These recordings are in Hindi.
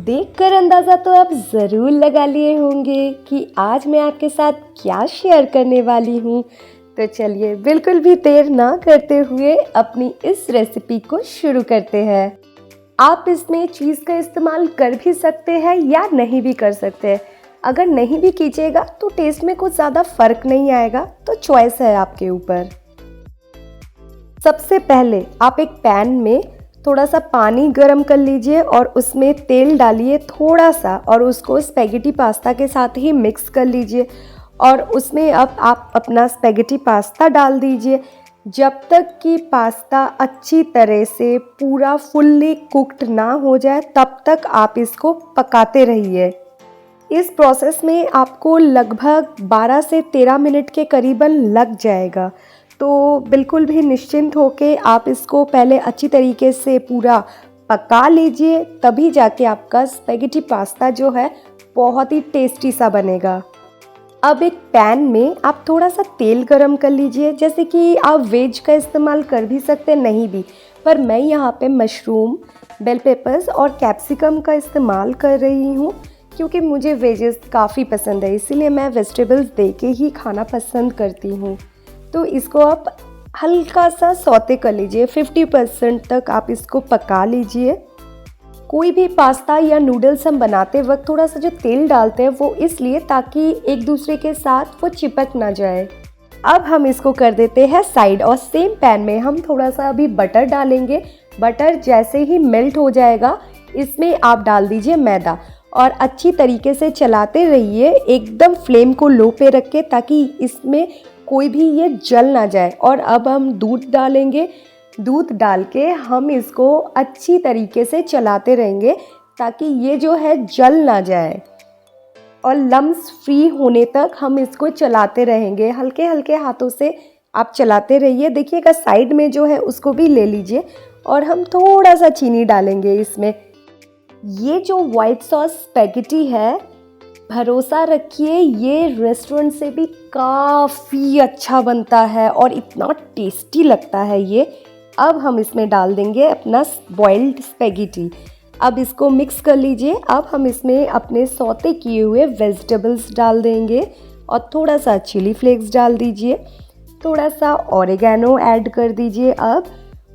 देखकर अंदाज़ा तो आप ज़रूर लगा लिए होंगे कि आज मैं आपके साथ क्या शेयर करने वाली हूँ। तो चलिए बिल्कुल भी देर ना करते हुए अपनी इस रेसिपी को शुरू करते हैं। आप इसमें चीज़ का इस्तेमाल कर भी सकते हैं या नहीं भी कर सकते। अगर नहीं भी कीजिएगा तो टेस्ट में कुछ ज़्यादा फ़र्क नहीं आएगा, तो चॉइस है आपके ऊपर। सबसे पहले आप एक पैन में थोड़ा सा पानी गरम कर लीजिए और उसमें तेल डालिए थोड़ा सा, और उसको स्पेगेटी पास्ता के साथ ही मिक्स कर लीजिए। और उसमें अब आप अपना स्पेगेटी पास्ता डाल दीजिए जब तक कि पास्ता अच्छी तरह से पूरा फुल्ली कुक्ड ना हो जाए, तब तक आप इसको पकाते रहिए। इस प्रोसेस में आपको लगभग 12 से 13 मिनट के करीबन लग जाएगा, तो बिल्कुल भी निश्चिंत होके आप इसको पहले अच्छी तरीके से पूरा पका लीजिए, तभी जाके आपका स्पेगेटी पास्ता जो है बहुत ही टेस्टी सा बनेगा। अब एक पैन में आप थोड़ा सा तेल गरम कर लीजिए, जैसे कि आप वेज का इस्तेमाल कर भी सकते नहीं भी, पर मैं यहाँ पे मशरूम, बेल पेपर्स और कैप्सिकम का इस्तेमाल कर रही हूँ, क्योंकि मुझे वेजेस काफ़ी पसंद है, इसीलिए मैं वेजिटेबल्स दे के ही खाना पसंद करती हूँ। तो इसको आप हल्का सा सौते कर लीजिए, 50% तक आप इसको पका लीजिए। कोई भी पास्ता या नूडल्स हम बनाते वक्त थोड़ा सा जो तेल डालते हैं वो इसलिए ताकि एक दूसरे के साथ वो चिपक ना जाए। अब हम इसको कर देते हैं साइड, और सेम पैन में हम थोड़ा सा अभी बटर डालेंगे। बटर जैसे ही मेल्ट हो जाएगा, इसमें आप डाल दीजिए मैदा और अच्छी तरीके से चलाते रहिए, एकदम फ्लेम को लो पे रख के, ताकि इसमें कोई भी ये जल ना जाए। और अब हम दूध डालेंगे। दूध डाल के हम इसको अच्छी तरीके से चलाते रहेंगे ताकि ये जो है जल ना जाए, और लम्स फ्री होने तक हम इसको चलाते रहेंगे। हल्के हल्के हाथों से आप चलाते रहिए। देखिएगा साइड में जो है उसको भी ले लीजिए, और हम थोड़ा सा चीनी डालेंगे इसमें। ये जो वाइट सॉस स्पेगेटी है, भरोसा रखिए ये रेस्टोरेंट से भी काफ़ी अच्छा बनता है और इतना टेस्टी लगता है ये। अब हम इसमें डाल देंगे अपना बॉइल्ड स्पेगेटी। अब इसको मिक्स कर लीजिए। अब हम इसमें अपने सौते किए हुए वेजिटेबल्स डाल देंगे और थोड़ा सा चिली फ्लेक्स डाल दीजिए, थोड़ा सा ऑरिगेनो ऐड कर दीजिए अब,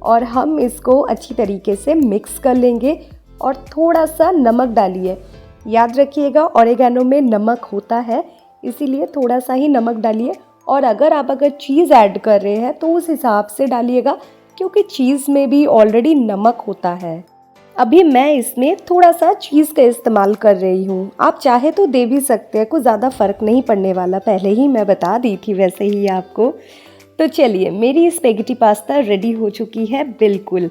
और हम इसको अच्छी तरीके से मिक्स कर लेंगे। और थोड़ा सा नमक डालिए। याद रखिएगा ऑरिगेनो में नमक होता है, इसीलिए थोड़ा सा ही नमक डालिए। और अगर चीज़ ऐड कर रहे हैं तो उस हिसाब से डालिएगा, क्योंकि चीज़ में भी ऑलरेडी नमक होता है। अभी मैं इसमें थोड़ा सा चीज़ का इस्तेमाल कर रही हूँ, आप चाहे तो दे भी सकते हैं, कुछ ज़्यादा फ़र्क नहीं पड़ने वाला, पहले ही मैं बता दी थी वैसे ही आपको। तो चलिए मेरी स्पेगेटी पास्ता रेडी हो चुकी है बिल्कुल,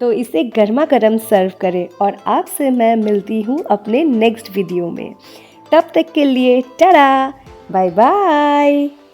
तो इसे गर्मा गर्म सर्व करें। और आपसे मैं मिलती हूँ अपने नेक्स्ट वीडियो में। तब तक के लिए टाटा, बाय बाय।